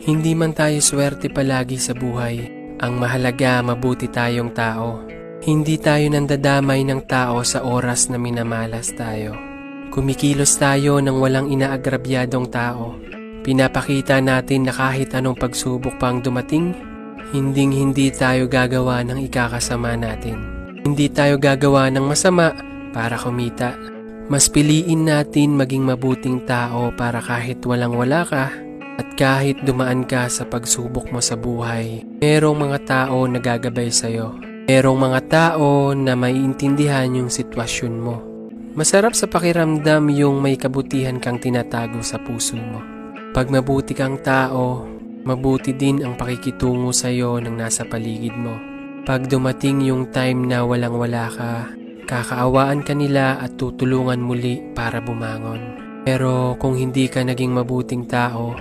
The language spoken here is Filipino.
Hindi man tayo swerte palagi sa buhay, ang mahalaga mabuti tayong tao. Hindi tayo nandadamay ng tao sa oras na minamalas tayo. Kumikilos tayo ng walang inaagrabyadong tao. Pinapakita natin na kahit anong pagsubok pang dumating, hindi tayo gagawa ng ikakasama natin. Hindi tayo gagawa ng masama para kumita. Mas piliin natin maging mabuting tao para kahit walang-wala ka at kahit dumaan ka sa pagsubok mo sa buhay, merong mga tao na gagabay sa'yo. Merong mga tao na maiintindihan yung sitwasyon mo. Masarap sa pakiramdam yung may kabutihan kang tinatago sa puso mo. Pag mabuti kang tao, mabuti din ang pakikitungo sa'yo ng nasa paligid mo. Pag dumating yung time na walang-wala ka, kakaawaan ka nila at tutulungan muli para bumangon. Pero kung hindi ka naging mabuting tao,